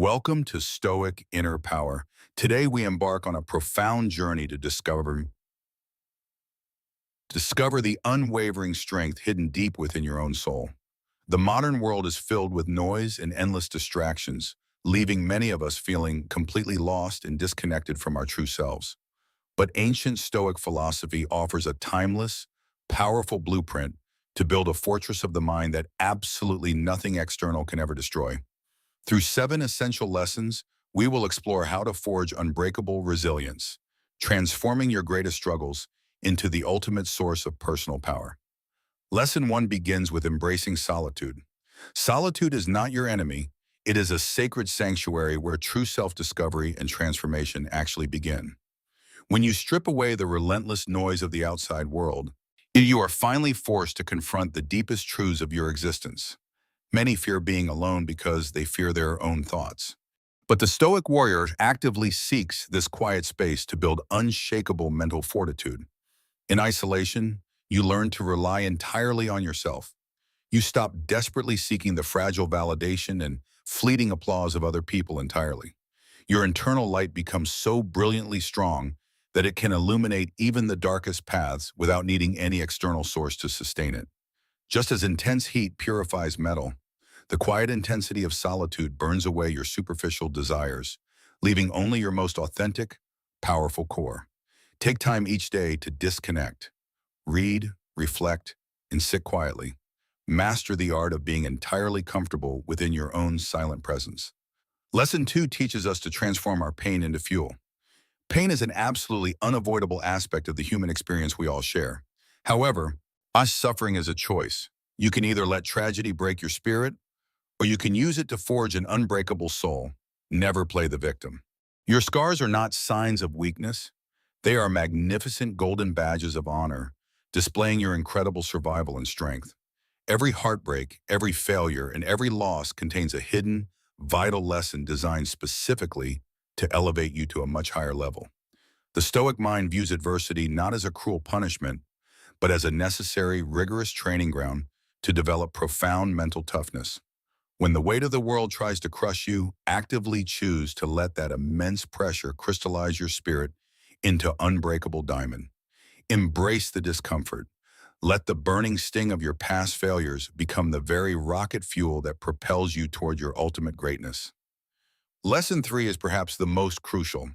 Welcome to Stoic Inner Power. Today we embark on a profound journey to discover the unwavering strength hidden deep within your own soul. The modern world is filled with noise and endless distractions, leaving many of us feeling completely lost and disconnected from our true selves. But ancient Stoic philosophy offers a timeless, powerful blueprint to build a fortress of the mind that absolutely nothing external can ever destroy. Through 7 essential lessons, we will explore how to forge unbreakable resilience, transforming your greatest struggles into the ultimate source of personal power. Lesson 1 begins with embracing solitude. Solitude is not your enemy. It is a sacred sanctuary where true self-discovery and transformation actually begin. When you strip away the relentless noise of the outside world, you are finally forced to confront the deepest truths of your existence. Many fear being alone because they fear their own thoughts. But the Stoic warrior actively seeks this quiet space to build unshakable mental fortitude. In isolation, you learn to rely entirely on yourself. You stop desperately seeking the fragile validation and fleeting applause of other people entirely. Your internal light becomes so brilliantly strong that it can illuminate even the darkest paths without needing any external source to sustain it. Just as intense heat purifies metal, the quiet intensity of solitude burns away your superficial desires, leaving only your most authentic, powerful core. Take time each day to disconnect. Read, reflect, and sit quietly. Master the art of being entirely comfortable within your own silent presence. Lesson 2 teaches us to transform our pain into fuel. Pain is an absolutely unavoidable aspect of the human experience we all share. However, our suffering is a choice. You can either let tragedy break your spirit, or you can use it to forge an unbreakable soul. Never play the victim. Your scars are not signs of weakness. They are magnificent golden badges of honor, displaying your incredible survival and strength. Every heartbreak, every failure, and every loss contains a hidden, vital lesson designed specifically to elevate you to a much higher level. The Stoic mind views adversity not as a cruel punishment, but as a necessary, rigorous training ground to develop profound mental toughness. When the weight of the world tries to crush you, actively choose to let that immense pressure crystallize your spirit into unbreakable diamond. Embrace the discomfort. Let the burning sting of your past failures become the very rocket fuel that propels you toward your ultimate greatness. Lesson 3 is perhaps the most crucial.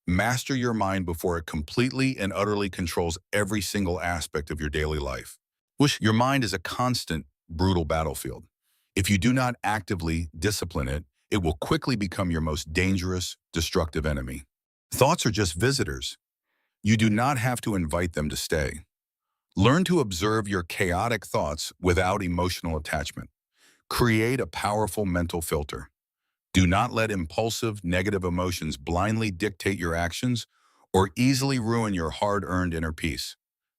Master your mind before it completely and utterly controls every single aspect of your daily life. Your mind is a constant, brutal battlefield. If you do not actively discipline it, it will quickly become your most dangerous, destructive enemy. Thoughts are just visitors. You do not have to invite them to stay. Learn to observe your chaotic thoughts without emotional attachment. Create a powerful mental filter. Do not let impulsive, negative emotions blindly dictate your actions or easily ruin your hard-earned inner peace.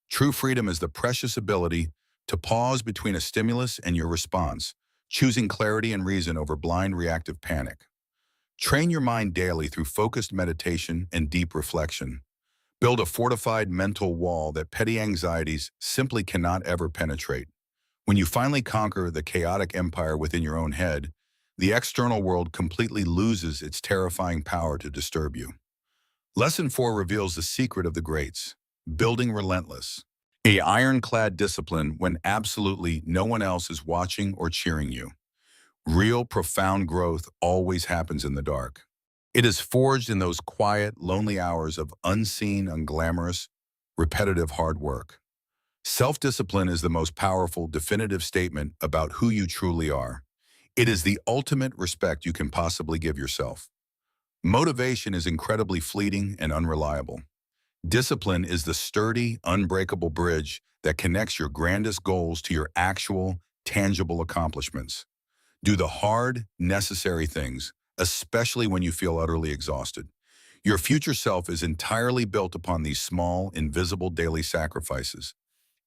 True freedom is the precious ability to pause between a stimulus and your response, choosing clarity and reason over blind reactive panic. Train your mind daily through focused meditation and deep reflection. Build a fortified mental wall that petty anxieties simply cannot ever penetrate. When you finally conquer the chaotic empire within your own head, the external world completely loses its terrifying power to disturb you. Lesson 4 reveals the secret of the greats, building relentless, a ironclad discipline when absolutely no one else is watching or cheering you. Real, profound growth always happens in the dark. It is forged in those quiet, lonely hours of unseen, unglamorous, repetitive hard work. Self-discipline is the most powerful, definitive statement about who you truly are. It is the ultimate respect you can possibly give yourself. Motivation is incredibly fleeting and unreliable. Discipline is the sturdy, unbreakable bridge that connects your grandest goals to your actual, tangible accomplishments. Do the hard, necessary things, especially when you feel utterly exhausted. Your future self is entirely built upon these small, invisible daily sacrifices.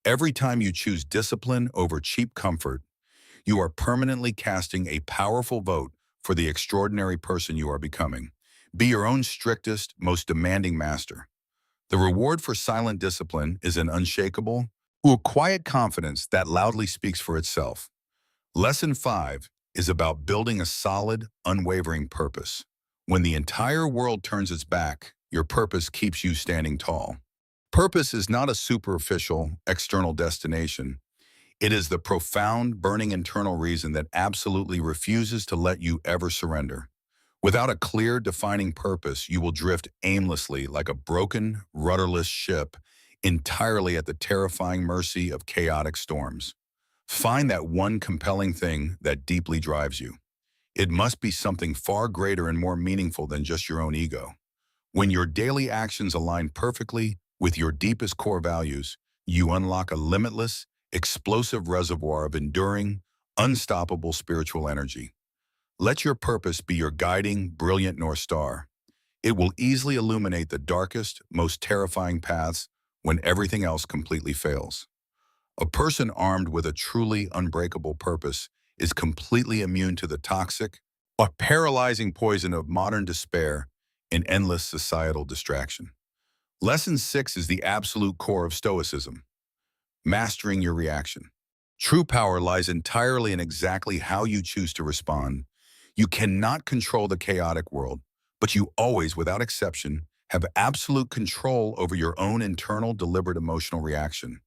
Every time you choose discipline over cheap comfort, you are permanently casting a powerful vote for the extraordinary person you are becoming. Be your own strictest, most demanding master. The reward for silent discipline is an unshakable, or quiet confidence that loudly speaks for itself. Lesson 5 is about building a solid, unwavering purpose. When the entire world turns its back, your purpose keeps you standing tall. Purpose is not a superficial, external destination. It is the profound, burning internal reason that absolutely refuses to let you ever surrender. Without a clear, defining purpose, you will drift aimlessly like a broken, rudderless ship, entirely at the terrifying mercy of chaotic storms. Find that one compelling thing that deeply drives you. It must be something far greater and more meaningful than just your own ego. When your daily actions align perfectly with your deepest core values, you unlock a limitless, explosive reservoir of enduring, unstoppable spiritual energy. Let your purpose be your guiding, brilliant North Star. It will easily illuminate the darkest, most terrifying paths when everything else completely fails. A person armed with a truly unbreakable purpose is completely immune to the toxic, or paralyzing poison of modern despair and endless societal distraction. Lesson 6 is the absolute core of Stoicism: mastering your reaction. True power lies entirely in exactly how you choose to respond. You cannot control the chaotic world, but you always, without exception, have absolute control over your own internal, deliberate emotional reaction.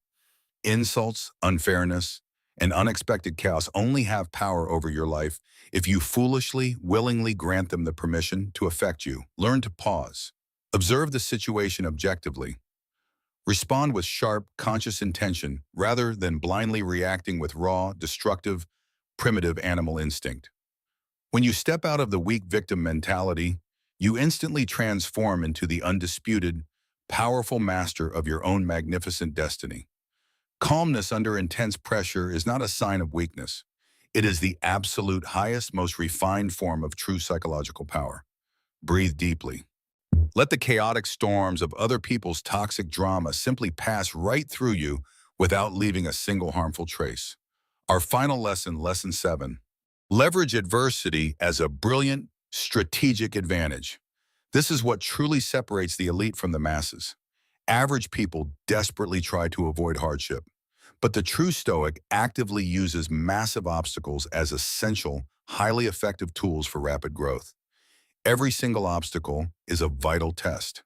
Insults, unfairness, and unexpected chaos only have power over your life if you foolishly, willingly grant them the permission to affect you. Learn to pause. Observe the situation objectively. Respond with sharp, conscious intention rather than blindly reacting with raw, destructive, primitive animal instinct. When you step out of the weak victim mentality, you instantly transform into the undisputed, powerful master of your own magnificent destiny. Calmness under intense pressure is not a sign of weakness. It is the absolute highest, most refined form of true psychological power. Breathe deeply. Let the chaotic storms of other people's toxic drama simply pass right through you without leaving a single harmful trace. Our final lesson, Lesson 7. Leverage adversity as a brilliant, strategic advantage. This is what truly separates the elite from the masses. Average people desperately try to avoid hardship, but the true Stoic actively uses massive obstacles as essential, highly effective tools for rapid growth. Every single obstacle is a vital test.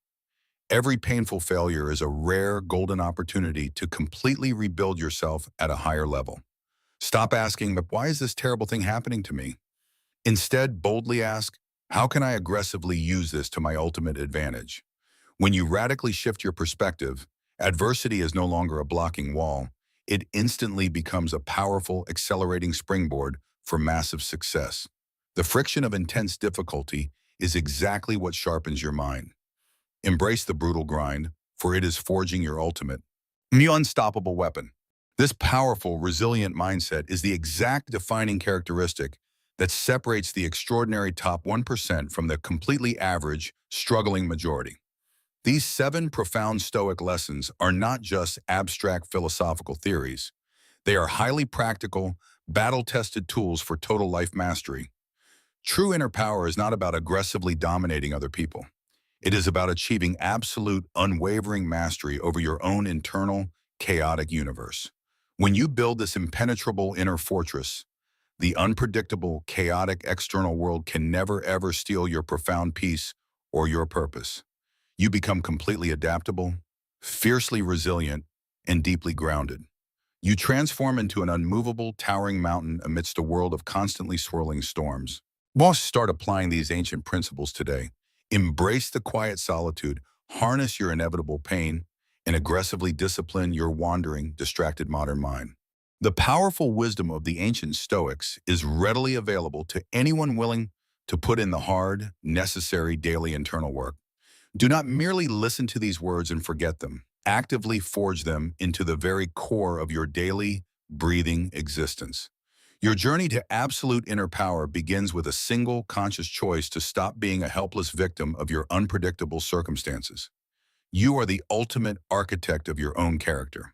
Every painful failure is a rare, golden opportunity to completely rebuild yourself at a higher level. Stop asking, but why is this terrible thing happening to me? Instead, boldly ask, how can I aggressively use this to my ultimate advantage? When you radically shift your perspective, adversity is no longer a blocking wall. It instantly becomes a powerful, accelerating springboard for massive success. The friction of intense difficulty is exactly what sharpens your mind. Embrace the brutal grind, for it is forging your ultimate, unstoppable weapon. This powerful, resilient mindset is the exact defining characteristic that separates the extraordinary top 1% from the completely average, struggling majority. These 7 profound Stoic lessons are not just abstract philosophical theories. They are highly practical, battle-tested tools for total life mastery. True inner power is not about aggressively dominating other people. It is about achieving absolute, unwavering mastery over your own internal, chaotic universe. When you build this impenetrable inner fortress, the unpredictable, chaotic external world can never ever steal your profound peace or your purpose. You become completely adaptable, fiercely resilient, and deeply grounded. You transform into an unmovable, towering mountain amidst a world of constantly swirling storms. Start applying these ancient principles today. Embrace the quiet solitude, harness your inevitable pain, and aggressively discipline your wandering, distracted modern mind. The powerful wisdom of the ancient Stoics is readily available to anyone willing to put in the hard, necessary daily internal work. Do not merely listen to these words and forget them. Actively forge them into the very core of your daily, breathing existence. Your journey to absolute inner power begins with a single conscious choice to stop being a helpless victim of your unpredictable circumstances. You are the ultimate architect of your own character.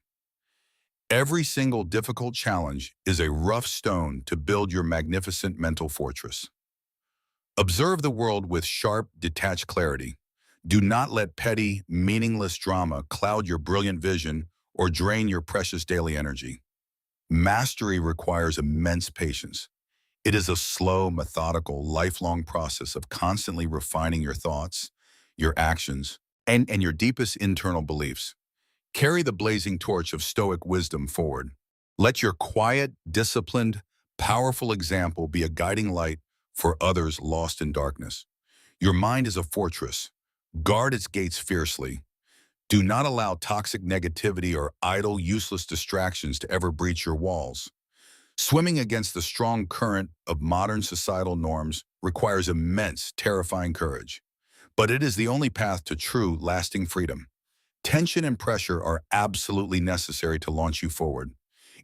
Every single difficult challenge is a rough stone to build your magnificent mental fortress. Observe the world with sharp, detached clarity. Do not let petty, meaningless drama cloud your brilliant vision or drain your precious daily energy. Mastery requires immense patience. It is a slow, methodical, lifelong process of constantly refining your thoughts, your actions, and your deepest internal beliefs. Carry the blazing torch of Stoic wisdom forward. Let your quiet, disciplined, powerful example be a guiding light for others lost in darkness. Your mind is a fortress. Guard its gates fiercely. Do not allow toxic negativity or idle, useless distractions to ever breach your walls. Swimming against the strong current of modern societal norms requires immense, terrifying courage. But it is the only path to true, lasting freedom. Tension and pressure are absolutely necessary to launch you forward.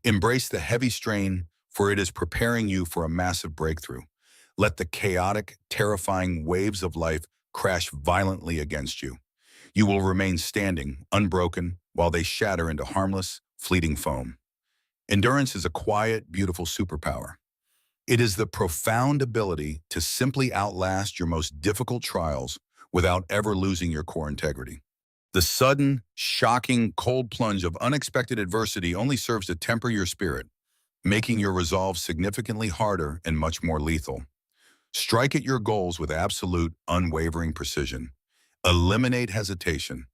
Embrace the heavy strain, for it is preparing you for a massive breakthrough. Let the chaotic, terrifying waves of life crash violently against you. You will remain standing, unbroken, while they shatter into harmless, fleeting foam. Endurance is a quiet, beautiful superpower. It is the profound ability to simply outlast your most difficult trials without ever losing your core integrity. The sudden, shocking, cold plunge of unexpected adversity only serves to temper your spirit, making your resolve significantly harder and much more lethal. Strike at your goals with absolute, unwavering precision. Eliminate hesitation.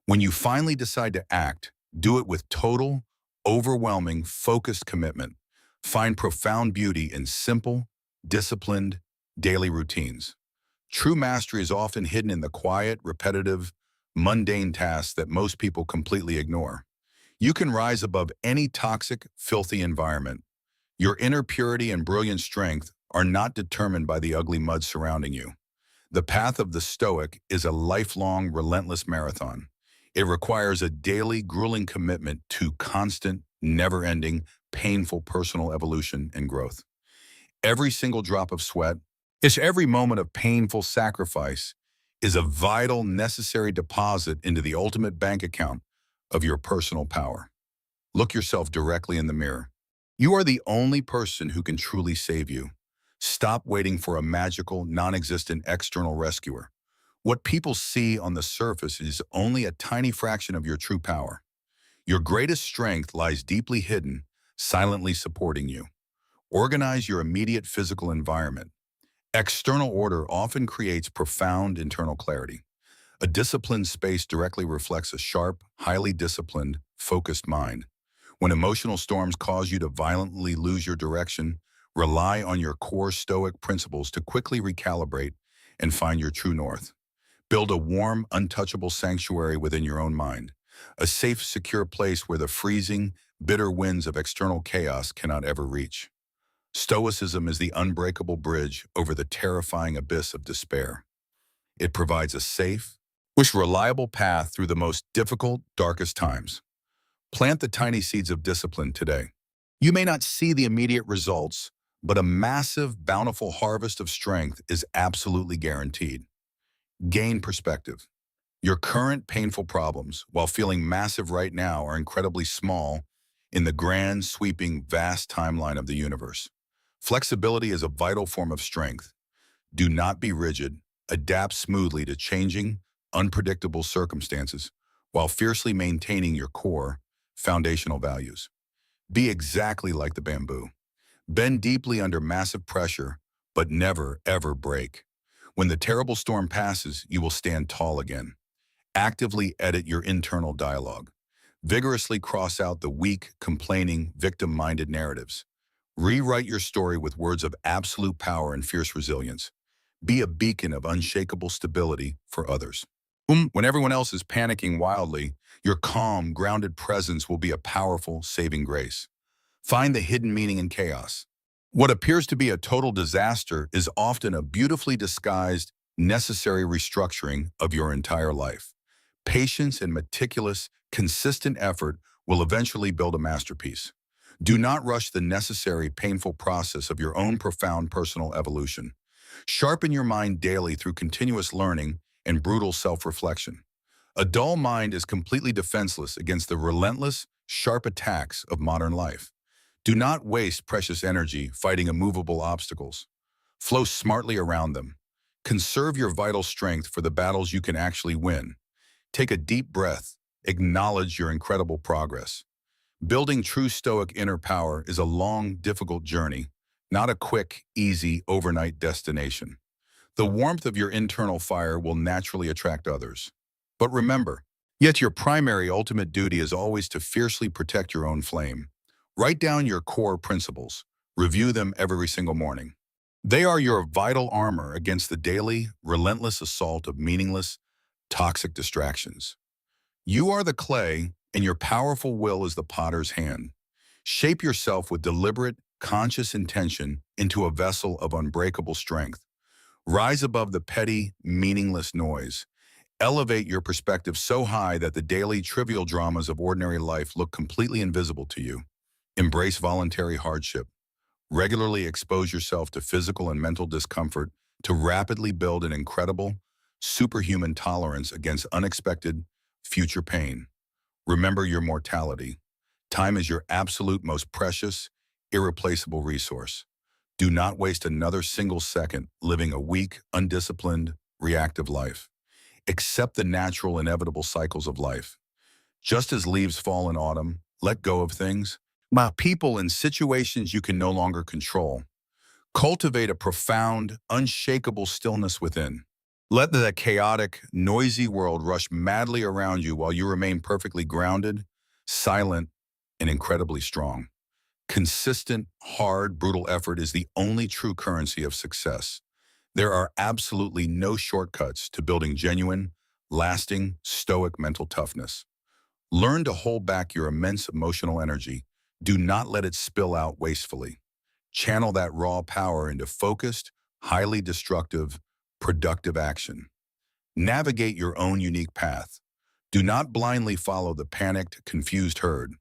When you finally decide to act, do it with total, overwhelming, focused commitment. Find profound beauty in simple, disciplined, daily routines. True mastery is often hidden in the quiet, repetitive, mundane tasks that most people completely ignore. You can rise above any toxic, filthy environment. Your inner purity and brilliant strength are not determined by the ugly mud surrounding you. The path of the Stoic is a lifelong, relentless marathon. It requires a daily, grueling commitment to constant, never-ending, painful personal evolution and growth. Every single drop of sweat, every moment of painful sacrifice is a vital, necessary deposit into the ultimate bank account of your personal power. Look yourself directly in the mirror. You are the only person who can truly save you. Stop waiting for a magical, non-existent external rescuer. What people see on the surface is only a tiny fraction of your true power. Your greatest strength lies deeply hidden, silently supporting you. Organize your immediate physical environment. External order often creates profound internal clarity. A disciplined space directly reflects a sharp, highly disciplined, focused mind. When emotional storms cause you to violently lose your direction, rely on your core Stoic principles to quickly recalibrate and find your true north. Build a warm, untouchable sanctuary within your own mind, a safe, secure place where the freezing, bitter winds of external chaos cannot ever reach. Stoicism is the unbreakable bridge over the terrifying abyss of despair. It provides a safe, reliable path through the most difficult, darkest times. Plant the tiny seeds of discipline today. You may not see the immediate results, but a massive, bountiful harvest of strength is absolutely guaranteed. Gain perspective. Your current painful problems, while feeling massive right now, are incredibly small in the grand, sweeping, vast timeline of the universe. Flexibility is a vital form of strength. Do not be rigid. Adapt smoothly to changing, unpredictable circumstances while fiercely maintaining your core, foundational values. Be exactly like the bamboo. Bend deeply under massive pressure, but never, ever break. When the terrible storm passes, you will stand tall again. Actively edit your internal dialogue. Vigorously cross out the weak, complaining, victim-minded narratives. Rewrite your story with words of absolute power and fierce resilience. Be a beacon of unshakable stability for others. When everyone else is panicking wildly, your calm, grounded presence will be a powerful, saving grace. Find the hidden meaning in chaos. What appears to be a total disaster is often a beautifully disguised, necessary restructuring of your entire life. Patience and meticulous, consistent effort will eventually build a masterpiece. Do not rush the necessary, painful process of your own profound personal evolution. Sharpen your mind daily through continuous learning and brutal self-reflection. A dull mind is completely defenseless against the relentless, sharp attacks of modern life. Do not waste precious energy fighting immovable obstacles. Flow smartly around them. Conserve your vital strength for the battles you can actually win. Take a deep breath. Acknowledge your incredible progress. Building true Stoic inner power is a long, difficult journey, not a quick, easy, overnight destination. The warmth of your internal fire will naturally attract others. But remember, yet your primary ultimate duty is always to fiercely protect your own flame. Write down your core principles. Review them every single morning. They are your vital armor against the daily, relentless assault of meaningless, toxic distractions. You are the clay, and your powerful will is the potter's hand. Shape yourself with deliberate, conscious intention into a vessel of unbreakable strength. Rise above the petty, meaningless noise. Elevate your perspective so high that the daily, trivial dramas of ordinary life look completely invisible to you. Embrace voluntary hardship. Regularly expose yourself to physical and mental discomfort to rapidly build an incredible, superhuman tolerance against unexpected, future pain. Remember your mortality. Time is your absolute most precious, irreplaceable resource. Do not waste another single second living a weak, undisciplined, reactive life. Accept the natural, inevitable cycles of life. Just as leaves fall in autumn, let go of things, people and situations you can no longer control. Cultivate a profound, unshakable stillness within. Let the chaotic, noisy world rush madly around you while you remain perfectly grounded, silent, and incredibly strong. Consistent, hard, brutal effort is the only true currency of success. There are absolutely no shortcuts to building genuine, lasting, stoic mental toughness. Learn to hold back your immense emotional energy. Do not let it spill out wastefully. Channel that raw power into focused, highly destructive, productive action. Navigate your own unique path. Do not blindly follow the panicked, confused herd.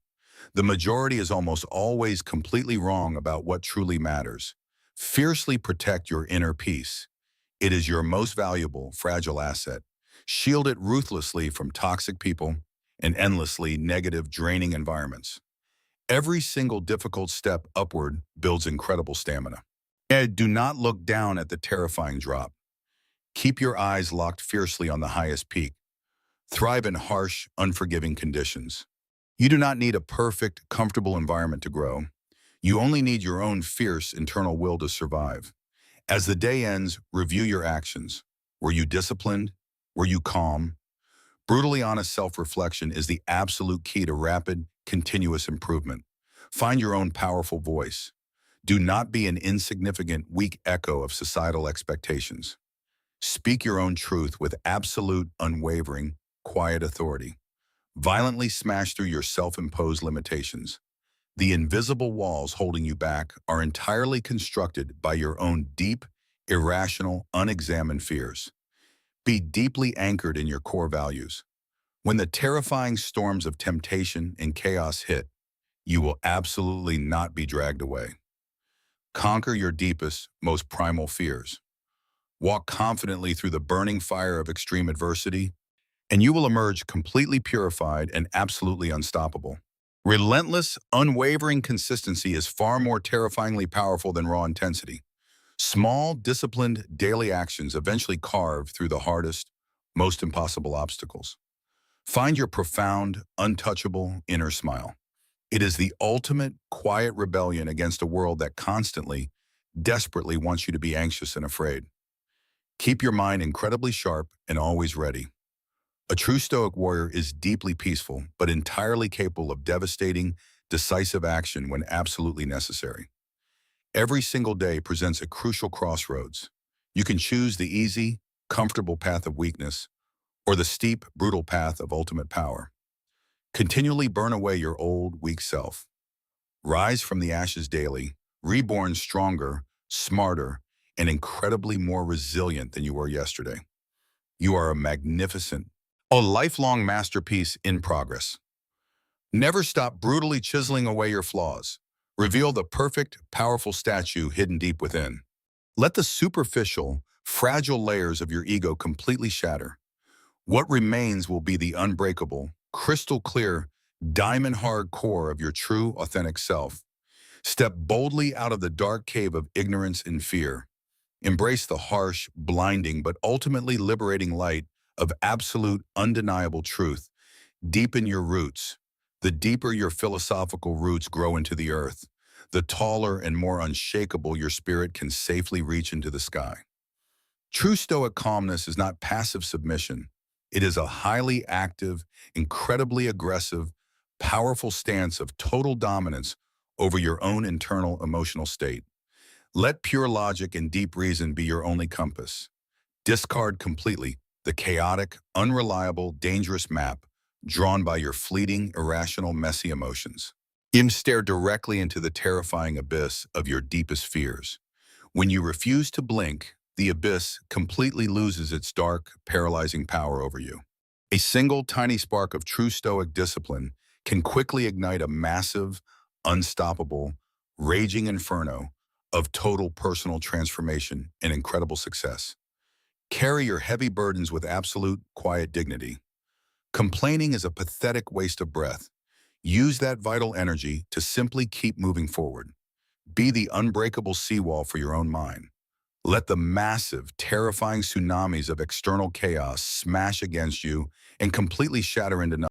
The majority is almost always completely wrong about what truly matters. Fiercely protect your inner peace. It is your most valuable, fragile asset. Shield it ruthlessly from toxic people and endlessly negative, draining environments. Every single difficult step upward builds incredible stamina. And do not look down at the terrifying drop. Keep your eyes locked fiercely on the highest peak. Thrive in harsh, unforgiving conditions. You do not need a perfect, comfortable environment to grow. You only need your own fierce internal will to survive. As the day ends, review your actions. Were you disciplined? Were you calm? Brutally honest self-reflection is the absolute key to rapid, continuous improvement. Find your own powerful voice. Do not be an insignificant, weak echo of societal expectations. Speak your own truth with absolute, unwavering, quiet authority. Violently smash through your self-imposed limitations. The invisible walls holding you back are entirely constructed by your own deep, irrational, unexamined fears. Be deeply anchored in your core values. When the terrifying storms of temptation and chaos hit, you will absolutely not be dragged away. Conquer your deepest, most primal fears. Walk confidently through the burning fire of extreme adversity, and you will emerge completely purified and absolutely unstoppable. Relentless, unwavering consistency is far more terrifyingly powerful than raw intensity. Small, disciplined, daily actions eventually carve through the hardest, most impossible obstacles. Find your profound, untouchable inner smile. It is the ultimate, quiet rebellion against a world that constantly, desperately wants you to be anxious and afraid. Keep your mind incredibly sharp and always ready. A true Stoic warrior is deeply peaceful, but entirely capable of devastating, decisive action when absolutely necessary. Every single day presents a crucial crossroads. You can choose the easy, comfortable path of weakness, or the steep, brutal path of ultimate power. Continually burn away your old, weak self. Rise from the ashes daily, reborn stronger, smarter, and incredibly more resilient than you were yesterday. You are a magnificent, a lifelong masterpiece in progress. Never stop brutally chiseling away your flaws. Reveal the perfect, powerful statue hidden deep within. Let the superficial, fragile layers of your ego completely shatter. What remains will be the unbreakable, crystal clear, diamond-hard core of your true, authentic self. Step boldly out of the dark cave of ignorance and fear. Embrace the harsh, blinding, but ultimately liberating light of absolute, undeniable truth. Deepen your roots. The deeper your philosophical roots grow into the earth, the taller and more unshakable your spirit can safely reach into the sky. True Stoic calmness is not passive submission. It is a highly active, incredibly aggressive, powerful stance of total dominance over your own internal emotional state. Let pure logic and deep reason be your only compass. Discard completely the chaotic, unreliable, dangerous map drawn by your fleeting, irrational, messy emotions. Stare directly into the terrifying abyss of your deepest fears. When you refuse to blink, the abyss completely loses its dark, paralyzing power over you. A single tiny spark of true Stoic discipline can quickly ignite a massive, unstoppable, raging inferno of total personal transformation and incredible success. Carry your heavy burdens with absolute, quiet dignity. Complaining is a pathetic waste of breath. Use that vital energy to simply keep moving forward. Be the unbreakable seawall for your own mind. Let the massive, terrifying tsunamis of external chaos smash against you and completely shatter into nothing.